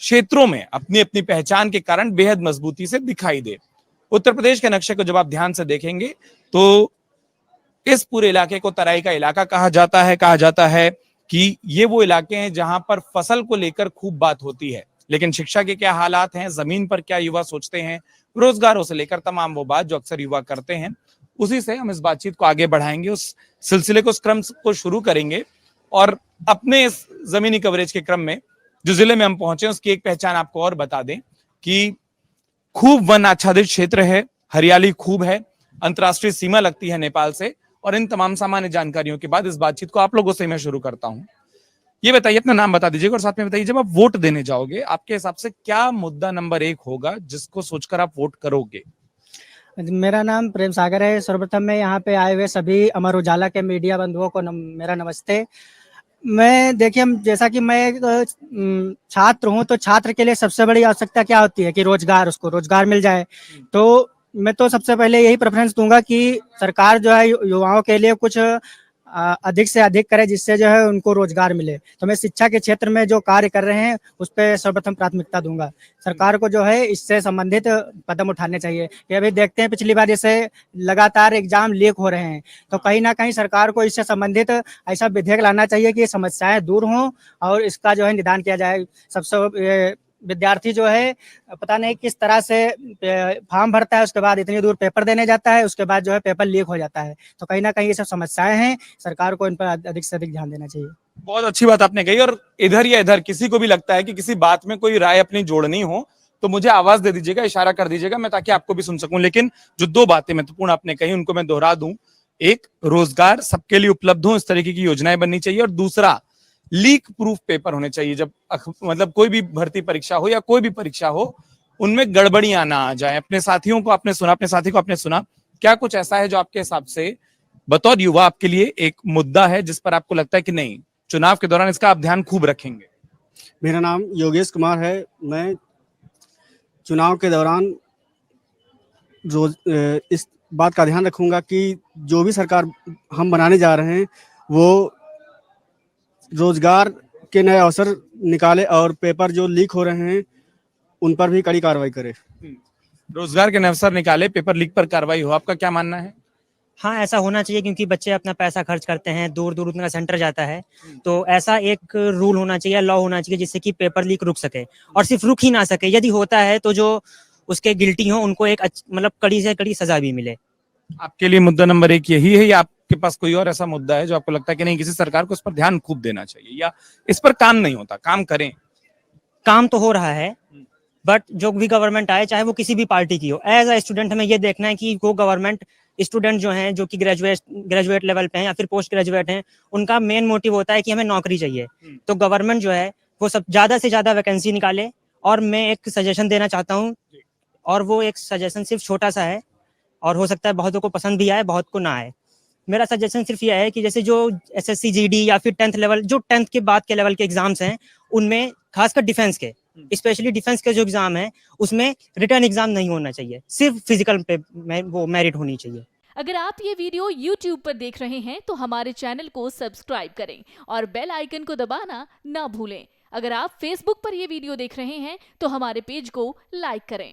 क्षेत्रों में अपनी अपनी पहचान के कारण बेहद मजबूती से दिखाई दे। उत्तर प्रदेश के नक्शे को जब आप ध्यान से देखेंगे तो इस पूरे इलाके को तराई का इलाका कहा जाता है कि ये वो इलाके हैं जहां पर फसल को लेकर खूब बात होती है, लेकिन शिक्षा के क्या हालात हैं, जमीन पर क्या युवा सोचते हैं, रोजगारों से लेकर तमाम वो बात जो अक्सर युवा करते हैं, उसी से हम इस बातचीत को आगे बढ़ाएंगे, उस सिलसिले को, उस क्रम को शुरू करेंगे। और अपने इस जमीनी कवरेज के क्रम में जो जिले में हम पहुंचे उसकी एक पहचान आपको और बता दें कि खूब वन आच्छादित क्षेत्र है, हरियाली खूब है, अंतर्राष्ट्रीय सीमा लगती है नेपाल से। और इन तमाम सामान्य जानकारियों के बाद इस बातचीत को आप लोगों से मैं शुरू करता हूं। ये बताइए, अपना नाम बता दीजिएगा और साथ में बताइए, जब आप वोट देने जाओगे आपके हिसाब से क्या मुद्दा नंबर 1 होगा जिसको सोचकर आप वोट करोगे? मेरा नाम प्रेम सागर है। सर्वप्रथम मैं यहाँ पे आए हुए सभी अमर उजाला के मीडिया बंधुओं को मेरा नमस्ते। मैं देखिए, जैसा कि मैं एक छात्र हूँ, तो छात्र के लिए सबसे बड़ी आवश्यकता क्या होती है कि रोजगार, उसको रोजगार मिल जाए। तो मैं तो सबसे पहले यही प्रेफरेंस दूंगा कि सरकार जो है युवाओं के लिए कुछ अधिक से अधिक करे, जिससे जो है उनको रोजगार मिले। तो मैं शिक्षा के क्षेत्र में जो कार्य कर रहे हैं उस पर सर्वप्रथम प्राथमिकता दूंगा। सरकार को जो है इससे संबंधित कदम उठाने चाहिए। कि अभी देखते हैं पिछली बार जैसे लगातार एग्जाम लीक हो रहे हैं, तो कहीं ना कहीं सरकार को इससे संबंधित ऐसा विधेयक लाना चाहिए कि ये समस्याएं दूर हों और इसका जो है निदान किया जाए। सबसे विद्यार्थी जो है पता नहीं किस तरह से फॉर्म भरता है, उसके बाद इतनी दूर पेपर देने जाता है, उसके बाद जो है पेपर लीक हो जाता है। तो कहीं ना कहीं ये सब समस्याएं हैं, सरकार को इन पर अधिक से अधिक ध्यान देना चाहिए। बहुत अच्छी बात आपने कही। और इधर या इधर किसी को भी लगता है कि किसी बात में कोई राय अपनी जोड़नी हो तो मुझे आवाज दे दीजिएगा, इशारा कर दीजिएगा, मैं ताकि आपको भी सुन सकूं। लेकिन जो 2 बातें महत्वपूर्ण आपने कही उनको मैं दोहरा दूं। एक, रोजगार सबके लिए उपलब्ध हो इस तरीके की योजनाएं बननी चाहिए। और दूसरा, लीक प्रूफ पेपर होने चाहिए। जब मतलब कोई भी भर्ती परीक्षा हो या कोई भी परीक्षा हो, उनमें गड़बड़ियां ना आ जाए। अपने साथियों को आपने सुना, अपने साथी को आपने सुना, क्या कुछ ऐसा है जो आपके हिसाब से बतौर युवा आपके लिए एक मुद्दा है जिस पर आपको लगता है कि नहीं, चुनाव के दौरान इसका आप ध्यान खूब रखेंगे? मेरा नाम योगेश कुमार है। मैं चुनाव के दौरान रोज इस बात का ध्यान रखूंगा कि जो भी सरकार हम बनाने जा रहे हैं वो रोजगार के नए अवसर निकाले और पेपर जो लीक हो रहे हैं उन पर भी कड़ी कार्रवाई करे। रोजगार के नए अवसर निकाले, पेपर लीक पर कार्रवाई हो, आपका क्या मानना है? हाँ, ऐसा होना चाहिए क्योंकि बच्चे अपना पैसा खर्च करते हैं, दूर दूर उनका सेंटर जाता है। तो ऐसा एक रूल होना चाहिए, लॉ होना चाहिए जिससे कि पेपर लीक रुक सके। और सिर्फ रुक ही ना सके, यदि होता है तो जो उसके गिल्टी हो उनको एक मतलब कड़ी से कड़ी सजा भी मिले। आपके लिए मुद्दा नंबर 1 यही है या आपके पास कोई और ऐसा मुद्दा है जो आपको लगता है कि नहीं, किसी सरकार को इस पर ध्यान खूब देना चाहिए या इस पर काम नहीं होता? काम करें। काम तो हो रहा है, बट जो भी गवर्नमेंट आए, चाहे वो किसी भी पार्टी की हो, एज अ स्टूडेंट हमें ये देखना है कि वो गवर्नमेंट, स्टूडेंट जो हैं जो कि ग्रेजुएट लेवल पे हैं या फिर पोस्ट ग्रेजुएट हैं, उनका मेन मोटिव होता है कि हमें नौकरी चाहिए। तो गवर्नमेंट जो है वो सब ज्यादा से ज्यादा वैकेंसी निकाले। और मैं एक सजेशन देना चाहता हूँ, और वो एक सजेशन सिर्फ छोटा सा है और हो सकता है बहुतों को पसंद भी आए, बहुत को ना आए। मेरा सजेशन सिर्फ यह है कि जैसे जो SSC GD या फिर 10th लेवल, जो 10th के बाद के लेवल के एग्जाम्स हैं, उनमें खासकर डिफेंस के, स्पेशली डिफेंस के जो एग्जाम है उसमें रिटर्न एग्जाम नहीं होना चाहिए, सिर्फ फिजिकल पे वो मेरिट होनी चाहिए। अगर आप ये वीडियो YouTube पर देख रहे हैं तो हमारे चैनल को सब्सक्राइब करें और बेल आइकन को दबाना ना भूलें। अगर आप Facebook पर ये वीडियो देख रहे हैं तो हमारे पेज को लाइक करें।